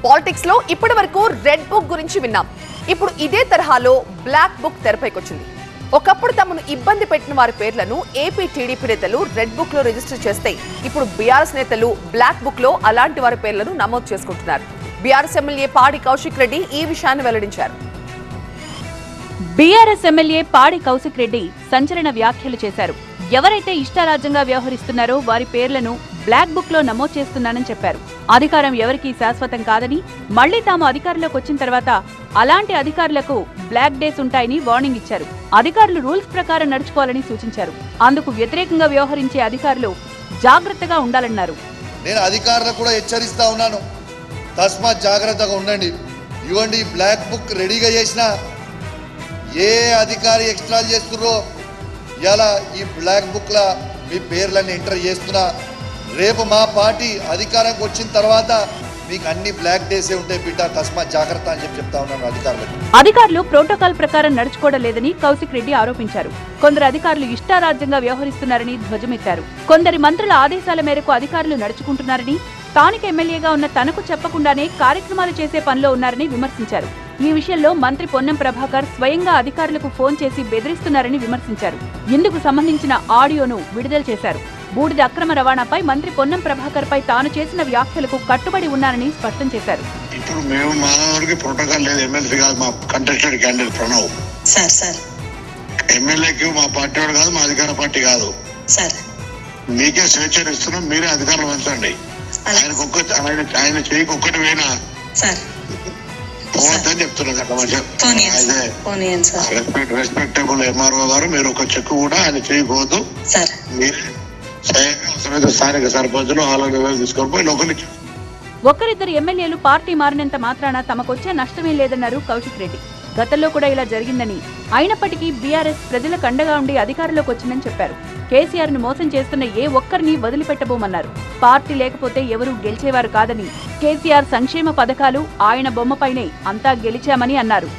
Politics లో ఇప్పటి వరకు రెడ్ బుక్ గురించి విన్నాం. ఇప్పుడు ఇదే తరహాలో బ్లాక్ బుక్ తెరపైకొచ్చింది. ఒకప్పుడు తమను ఇబ్బంది పెట్టిన వారి పేర్లను ఏపీ టీడీపీ నేతలు రెడ్ బుక్ లో రిజిస్టర్ చేస్తే ఇప్పుడు బీఆర్ఎస్ నేతలు బ్లాక్ బుక్ లో అలాంటి వారి పేర్లను నమోదు చేసుకుంటున్నారు. బీఆర్ఎస్ ఎమ్మెల్యే పాడి కౌశిక్ రెడ్డి ఈ విషయాన్ని వెల్లడించారు. బీఆర్ఎస్ ఎమ్మెల్యే పాడి కౌశిక్ రెడ్డి సంచలన వ్యాఖ్యలు చేశారు. ఎవరైతే ఇష్టారాజ్యంగా వ్యవహరిస్తున్నారో వారి పేర్లను బ్లాక్ బుక్ లో నమోదు చేస్తున్నానని చెప్పారు. అధికారం ఎవరికీ శాశ్వతం కాదని, మళ్లీ తాము అధికారంలోకి వచ్చిన తర్వాత అలాంటి అధికారులకు బ్లాక్ డేస్ ఉంటాయని వార్నింగ్ ఇచ్చారు. అధికారులు రూల్స్ ప్రకారం నడుచుకోవాలని సూచించారు. అందుకు వ్యతిరేకంగా వ్యవహరించే అధికారులు జాగ్రత్తగా ఉండాలన్నారు. నేను అధికారులకు కూడా హెచ్చరిస్తా ఉన్నాను, తస్మాత్ జాగ్రత్తగా ఉండండి. ఇవ్వండి, బ్లాక్ బుక్ రెడీగా చేసిన ఏ అధికారి ఎక్స్ట్రా చేస్తున్నారో ఇలా ఈ బ్లాక్ బుక్లో మీ పేర్లన్నీ ఎంటర్ చేస్తున్నా. రేపు మా పార్టీ అధికారంకి వచ్చిన తర్వాత మీకు అన్ని బ్లాక్ డేసే ఉంటాయి బిడ్డ, తస్మాత్ జాగ్రత్త అని చెప్తా ఉన్నాను అధికారులకు. అధికారులు ప్రోటోకాల్ ప్రకారం నడుచుకోవడం లేదని కౌశిక్ రెడ్డి ఆరోపించారు. కొందరు అధికారులు ఇష్టారాజ్యంగా వ్యవహరిస్తున్నారని ధ్వజమెత్తారు. కొందరి మంత్రుల ఆదేశాల మేరకు అధికారులు నడుచుకుంటున్నారని, స్థానిక ఎమ్మెల్యేగా ఉన్న తనకు చెప్పకుండానే కార్యక్రమాలు చేసే పనిలో ఉన్నారని విమర్శించారు. ఈ విషయంలో మంత్రి పొన్నం ప్రభాకర్ స్వయంగా అధికారులకు ఫోన్ చేసి బెదిరిస్తున్నారని విమర్శించారు. ఇందుకు సంబంధించిన ఆడియోను విడుదల చేశారు. బూడిద అక్రమ రవాణాపై మంత్రి పొన్నం ప్రభాకర్ పై తాను చేసిన వ్యాఖ్యలకు కట్టుబడి ఉన్నానని స్పష్టం చేశారు. ఇప్పుడు మేము మా ప్రోటోకాల్ లేదు, ఎమ్మెల్సీ కాదు, మా కంటెస్టెడ్ క్యాండిడేట్ ప్రణవ్ సార్ ఎమ్మెల్యేకి మా పార్టీ వాడు కాదు, మా అధికార పార్టీ కాదు సార్. మీకే స్వేచ్ఛను ఇస్తున్నాం, మీరే అధికారులు పంచండి. ఆయన చేయకు ఒక్కటి పోయినా సార్ పోవద్దని చెప్తున్నారు. రెస్పెక్టబుల్ ఎంఆర్ఓ గారు, మీరు ఒక చెక్ కూడా ఆయన చేయకపోవద్దు. మీరే స్థానిక సర్పంచులు ఆలోచన తీసుకొని పోయి లోకలికి. ఒక్కరిద్దరు ఎమ్మెల్యేలు పార్టీ మారినంత మాత్రాన తమకొచ్చే నష్టమే లేదన్నారు కౌశిక్ రెడ్డి. గతంలో కూడా ఇలా జరిగిందని, అయినప్పటికీ బీఆర్ఎస్ ప్రజలకు అండగా ఉండి అధికారంలోకి వచ్చిందని చెప్పారు. కేసీఆర్ ను మోసం చేస్తున్న ఏ ఒక్కరిని వదిలిపెట్టబోమన్నారు. పార్టీ లేకపోతే ఎవరూ గెలిచేవారు కాదని, కేసీఆర్ సంక్షేమ పథకాలు ఆయన బొమ్మపైనే అంతా గెలిచామని అన్నారు.